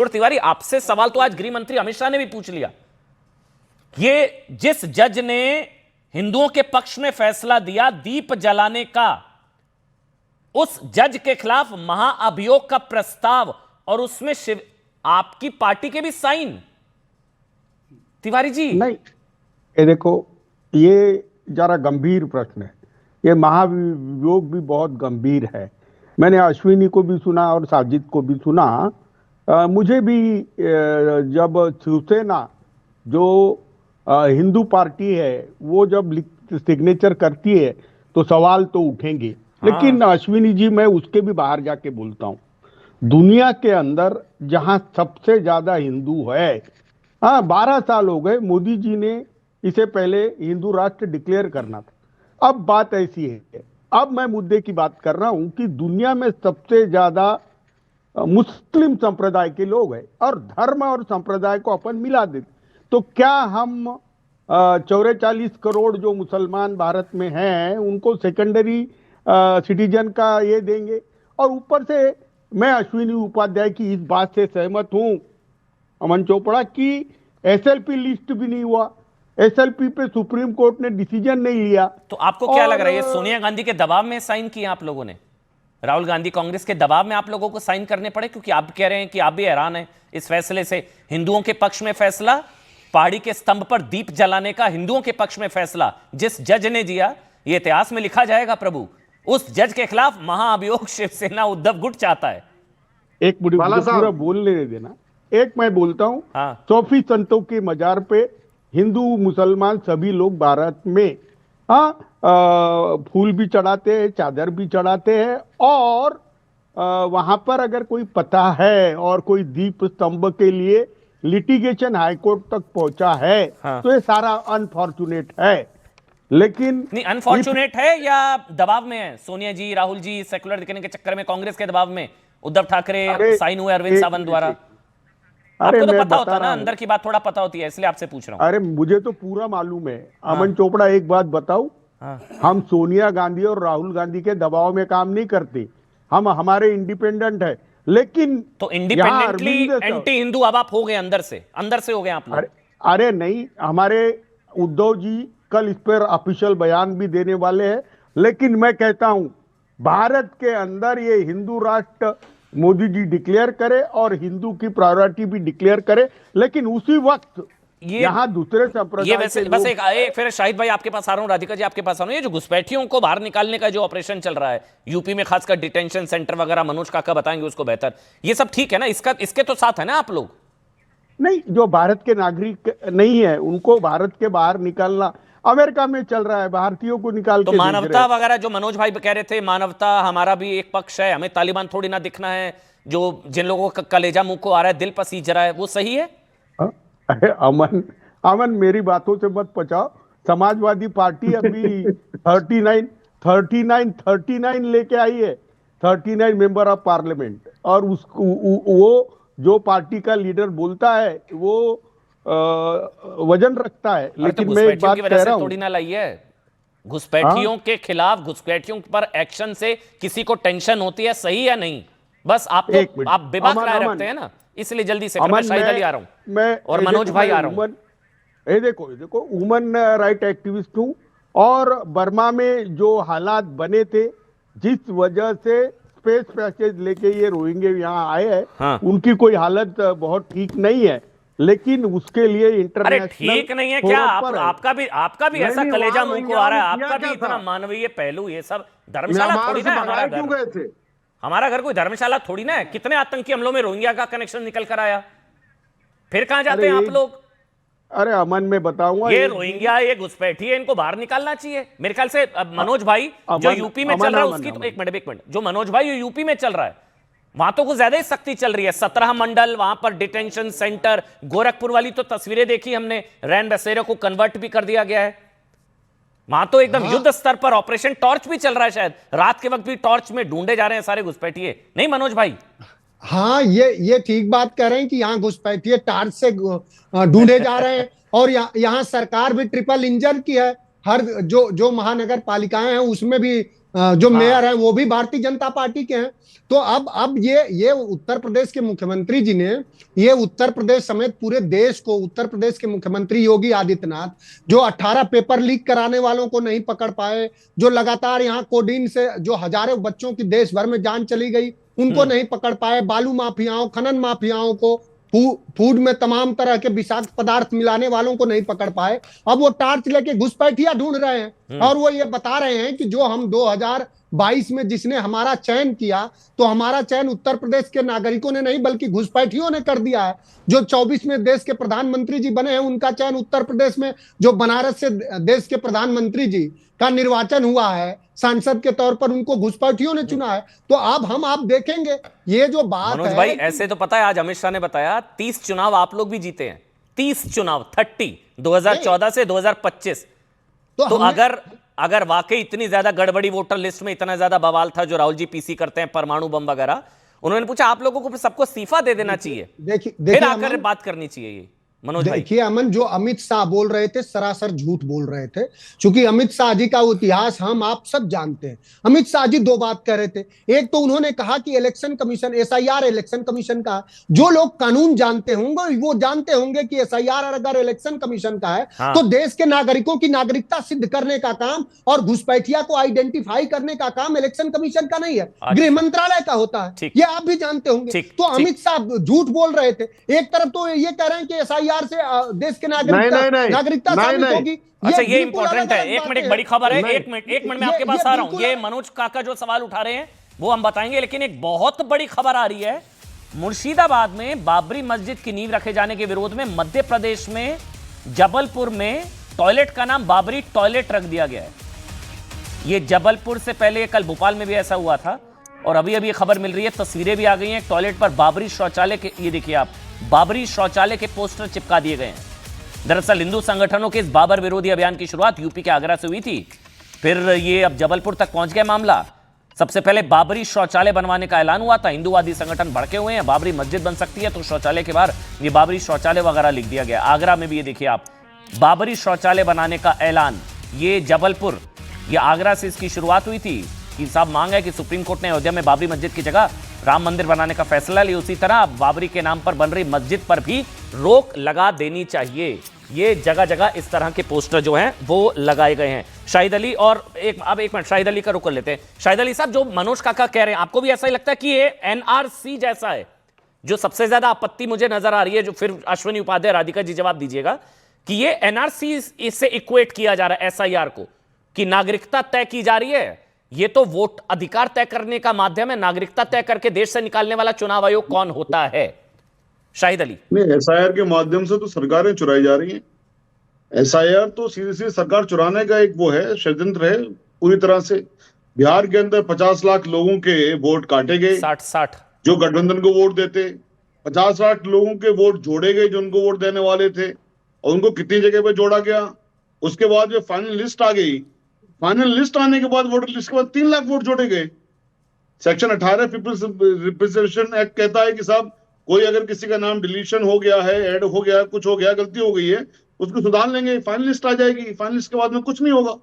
और तिवारी, आपसे सवाल तो आज गृह मंत्री अमित शाह ने भी पूछ लिया। ये जिस जज ने हिंदुओं के पक्ष में फैसला दिया दीप जलाने का, उस जज के खिलाफ महाअभियोग का प्रस्ताव और उसमें आपकी पार्टी के भी साइन। तिवारी जी नहीं, ये देखो, ये जरा गंभीर प्रश्न है। ये महाभियोग भी बहुत गंभीर है। मैंने अश्विनी को भी सुना और साजिद को भी सुना। मुझे भी जब शिवसेना जो हिंदू पार्टी है वो जब सिग्नेचर करती है तो सवाल तो उठेंगे। लेकिन अश्विनी जी, मैं उसके भी बाहर जाके बोलता हूँ। दुनिया के अंदर जहां सबसे ज्यादा हिंदू है, 12 साल हो गए, मोदी जी ने इसे पहले हिंदू राष्ट्र डिक्लेयर करना था। अब बात ऐसी है, अब मैं मुद्दे की बात कर रहा हूं कि दुनिया में सबसे ज्यादा मुस्लिम संप्रदाय के लोग हैं और धर्म और संप्रदाय को अपन मिला देते, तो क्या हम 44 करोड़ जो मुसलमान भारत में हैं उनको सेकेंडरी सिटीजन का ये देंगे? और ऊपर से मैं अश्विनी उपाध्याय की इस बात से सहमत हूं, अमन चोपड़ा, की एसएलपी लिस्ट भी नहीं हुआ। एसएलपी पे सुप्रीम कोर्ट ने डिसीजन नहीं लिया। तो आपको क्या लग रहा है, ये सोनिया गांधी के दबाव में साइन किए आप लोगों ने? राहुल गांधी कांग्रेस के दबाव में आप लोगों को साइन करने पड़े? क्योंकि आप कह रहे हैं कि आप भी हैरान हैं इस फैसले से। हिंदुओं के पक्ष में फैसला, पहाड़ी के स्तंभ पर दीप जलाने का हिंदुओं के पक्ष में फैसला जिस जज ने दिया, ये इतिहास में लिखा जाएगा प्रभु। उस जज के खिलाफ महाअभियोग शिवसेना उद्धव गुट चाहता है। एक मुझे पूरा बोलने देना। एक मैं बोलता हूं, सूफी संतों के मजार पे हिंदू मुसलमान सभी लोग भारत में फूल भी चढ़ाते हैं, चादर भी चढ़ाते हैं, और वहां पर अगर कोई पता है और कोई दीप स्तंभ के लिए लिटिगेशन हाईकोर्ट तक पहुंचा है, तो ये सारा अनफॉर्चुनेट है। लेकिन नहीं, अनफॉर्चुनेट है या दबाव में है? सोनिया जी, राहुल जी सेकुलर दिखने के चक्कर में कांग्रेस के दबाव में उद्धव ठाकरे साइन हुए अरविंद सावंत द्वारा। आपको तो पता होता ना, अंदर की बात थोड़ा पता होती है, इसलिए आपसे पूछ रहा हूं। अरे मुझे तो पूरा मालूम है। अमन चोपड़ा, एक बात बताऊं, हम सोनिया गांधी और राहुल गांधी के दबाव में काम नहीं करते। हम हमारे इंडिपेंडेंट है। लेकिन तो इंडिपेंडेंटली एंटी हिंदू अब आप हो गए, अंदर से हो गए आप लोग। अरे नहीं, हमारे उद्धव जी कल इस पर ऑफिशियल बयान भी देने वाले हैं। लेकिन मैं कहता हूं, भारत के अंदर ये हिंदू राष्ट्र मोदी जी डिक्लेयर करे और हिंदू की प्रायोरिटी भी डिक्लेयर करे, लेकिन उसी वक्त यहाँ दूसरे संप्रदाय बस एक फिर शाहिद भाई आपके पास आ रहा हूं, राधिका जी आपके पास आ रहा हूं। ये जो घुसपैठियों को बाहर निकालने का जो ऑपरेशन चल रहा है यूपी में, खासकर डिटेंशन सेंटर वगैरह, मनोज काका बताएंगे उसको बेहतर, ये सब ठीक है ना? इसके तो साथ है ना आप लोग? नहीं, जो भारत के नागरिक नहीं है उनको भारत के बाहर निकालना अमेरिका में चल रहा है, भारतीयों को निकाल तो के मानवता वगैरह जो मनोज भाई कह रहे थे, मानवता हमारा भी एक पक्ष है, हमें तालिबान थोड़ी ना दिखना है, जो जिन लोगों का कलेजा मुंह को आ रहा है, दिल पसीज रहा है, वो सही है? अरे अमन मेरी बातों से मत पचाओ। समाजवादी पार्टी अभी 39 लेके आई है, 39 मेंबर ऑफ पार्लियामेंट, और उसको वो जो पार्टी का लीडर बोलता है वो वजन रखता है। लेकिन तो मैं एक बात कह रहा हूं, थोड़ी ना लाई है। घुसपैठियों के खिलाफ, घुसपैठियों पर एक्शन से किसी को टेंशन होती है, सही या नहीं? बस आप बेबाक राय रखते हैं ना, इसलिए जल्दी से मैं शाहिद अली आ रहा हूं, मैं और मनोज भाई आ रहा हूं। ये देखो वुमन राइट एक्टिविस्ट हूं, और बर्मा में जो हालात बने थे, जिस वजह से स्पेस पैसेज लेके ये रोहिंग्या यहाँ आए हैं, उनकी कोई हालत बहुत ठीक नहीं है। लेकिन उसके लिए इंटरनेशनल ठीक नहीं है क्या? आपका भी ऐसा कलेजा मुंह को आ रहा है? आपका भी इतना मानवीय पहलू? ये सब धर्मशाला थोड़ी ना है हमारा घर कोई धर्मशाला थोड़ी ना है। कितने आतंकी हमलों में रोहिंग्या का कनेक्शन निकल कर आया, फिर कहां जाते हैं आप लोग? अरे अमन, मैं बताऊंगा, ये रोहिंग्या, ये घुसपैठी है, इनको बाहर निकालना चाहिए मेरे ख्याल से। मनोज भाई जो यूपी में चल रहा है उसकी तो एक मिनट, जो मनोज भाई यूपी में चल रहा है वहां तो कुछ ज्यादा ही सख्ती चल रही है। 17 मंडल, वहां पर डिटेंशन सेंटर, गोरखपुर वाली तो तस्वीरें देखी हमने, रैन बसेरा को कन्वर्ट भी कर दिया गया है। वहां तो एकदम युद्ध स्तर पर ऑपरेशन टॉर्च भी चल रहा है, शायद रात के वक्त भी टॉर्च में ढूंढे जा रहे हैं सारे घुसपैठिए, नहीं मनोज भाई? हाँ, ये ठीक बात कह रहे हैं कि यहाँ घुसपैठिए टॉर्च से ढूंढे जा रहे हैं। और यहाँ सरकार भी ट्रिपल इंजन की है, हर जो महानगर पालिकाएं हैं उसमें भी जो मेयर है वो भी भारतीय जनता पार्टी के हैं। तो अब ये उत्तर प्रदेश के मुख्यमंत्री जी ने, ये उत्तर प्रदेश समेत पूरे देश को, उत्तर प्रदेश के मुख्यमंत्री योगी आदित्यनाथ जो 18 पेपर लीक कराने वालों को नहीं पकड़ पाए, जो लगातार यहाँ कोडीन से जो हजारों बच्चों की देश भर में जान चली गई उनको नहीं पकड़ पाए, बालू माफियाओं, खनन माफियाओं को, फूड में तमाम तरह के विषाक्त पदार्थ मिलाने वालों को नहीं पकड़ पाए, अब वो टार्च लेके घुसपैठिया ढूंढ रहे हैं। और वो ये बता रहे हैं कि जो हम 2022 में जिसने हमारा चयन किया, तो हमारा चयन उत्तर प्रदेश के नागरिकों ने नहीं बल्कि घुसपैठियों ने कर दिया है। जो 24 में देश के प्रधानमंत्री जी बने हैं उनका चयन उत्तर प्रदेश में, जो बनारस से देश के प्रधानमंत्री जी का निर्वाचन हुआ है सांसद के तौर पर, उनको घुसपैठियों ने चुना है। तो अब हम आप देखेंगे ये जो बात मनोज है भाई, ऐसे तो पता है आज अमित शाह ने बताया 30 चुनाव आप लोग भी जीते हैं, 30 चुनाव, 30 2014 से 2025। तो अगर वाकई इतनी ज्यादा गड़बड़ी वोटर लिस्ट में, इतना ज्यादा बवाल था जो राहुल जी पीसी करते हैं परमाणु बम वगैरह, उन्होंने पूछा आप लोगों को सबको इस्तीफा दे देना चाहिए, फिर आकर बात करनी चाहिए। ये मनोज भाई देखिए अमन, जो अमित शाह बोल रहे थे सरासर झूठ बोल रहे थे, क्योंकि अमित शाह जी का इतिहास हम आप सब जानते हैं। अमित शाह जी दो बात कह रहे थे, एक तो उन्होंने कहा कि election commission, SIR election commission का, जो लोग कानून जानते होंगे वो जानते होंगे कि एसआईआर अगर इलेक्शन कमीशन का है तो देश के नागरिकों की नागरिकता सिद्ध करने का काम और घुसपैठिया को आइडेंटिफाई करने का काम इलेक्शन कमीशन का नहीं है, गृह मंत्रालय का होता है। ये आप भी जानते होंगे। तो अमित शाह झूठ बोल रहे थे। एक तरफ तो ये कह रहे हैं कि एसआईआर से देश के नागरिकता साबित होगी। अच्छा, ये इंपॉर्टेंट है। एक मिनट, एक बड़ी खबर है, एक मिनट मैं आपके पास आ रहा हूं। ये मनोज काका जो सवाल उठा रहे हैं वो हम बताएंगे, लेकिन एक बहुत बड़ी खबर आ रही है। मुर्शिदाबाद में बाबरी मस्जिद की नींव रखे जाने के विरोध में मध्य प्रदेश में जबलपुर में टॉयलेट का नाम बाबरी टॉयलेट रख दिया गया है। ये जबलपुर से पहले कल भोपाल में भी ऐसा हुआ था, और अभी अभी खबर मिल रही है, तस्वीरें भी आ गई हैं। टॉयलेट पर बाबरी शौचालय के, ये देखिए आप, बाबरी शौचालय के पोस्टर चिपका दिए गए हैं। दरअसल हिंदू संगठनों के इस बाबर विरोधी अभियान की शुरुआत यूपी के आगरा से हुई थी, फिर ये अब जबलपुर तक पहुंच गया मामला। सबसे पहले बाबरी शौचालय बनवाने का ऐलान हुआ था, हिंदूवादी संगठन भड़के हुए हैं, बाबरी मस्जिद बन सकती है तो शौचालय के बाहर ये बाबरी शौचालय वगैरह लिख दिया गया। आगरा में भी ये देखिए आप, बाबरी शौचालय बनाने का ऐलान। ये जबलपुर, ये आगरा से इसकी शुरुआत हुई थी कि साहब मांग है कि सुप्रीम कोर्ट ने अयोध्या में बाबरी मस्जिद की जगह राम मंदिर बनाने का फैसला लिया, उसी तरह बाबरी के नाम पर बन रही मस्जिद पर भी रोक लगा देनी चाहिए। ये जगह जगह इस तरह के पोस्टर जो हैं वो लगाए गए हैं। शाहिद अली, और अब एक मिनट शाहिद अली का रुक कर लेते हैं। शाहिद अली साहब, जो मनोज काका कह रहे हैं, आपको भी ऐसा ही लगता है कि ये एनआरसी जैसा है? जो सबसे ज्यादा आपत्ति मुझे नजर आ रही है, जो फिर अश्विनी उपाध्याय, राधिका जी जवाब दीजिएगा, कि ये एनआरसी इससे इक्वेट किया जा रहा है एसआईआर को, कि नागरिकता तय की जा रही है। ये तो वोट अधिकार तय करने का माध्यम है, नागरिकता तय करके देश से निकालने वाला चुनाव आयोग कौन होता है? शाहिद अली। नहीं, एसआईआर के माध्यम से तो सरकारें चुराई जा रही हैं। एसआईआर तो सीधी सीधी सरकार चुराने का एक वो है, षड्यंत्र है पूरी तरह से। बिहार के अंदर 50 लाख लोगों के वोट काटे गए, 60 जो गठबंधन को वोट देते, 50 लाख लोगों के वोट जोड़े गए जो उनको वोट देने वाले थे, और उनको कितनी जगह पे जोड़ा गया। उसके बाद जो फाइनल लिस्ट आ गई, फाइनल लिस्ट आने के बाद वोटर लिस्ट के बाद 3 लाख वोट जोड़े गए। सेक्शन 18 पीपल्स रिप्रेजेंटेशन एक्ट कहता है कि साहब कोई अगर किसी का नाम डिलीशन हो गया है, ऐड हो गया, कुछ हो गया, गलती हो गई है, उसको सुधार लेंगे, फाइनल लिस्ट आ जाएगी, फाइनल लिस्ट के बाद में कुछ नहीं होगा।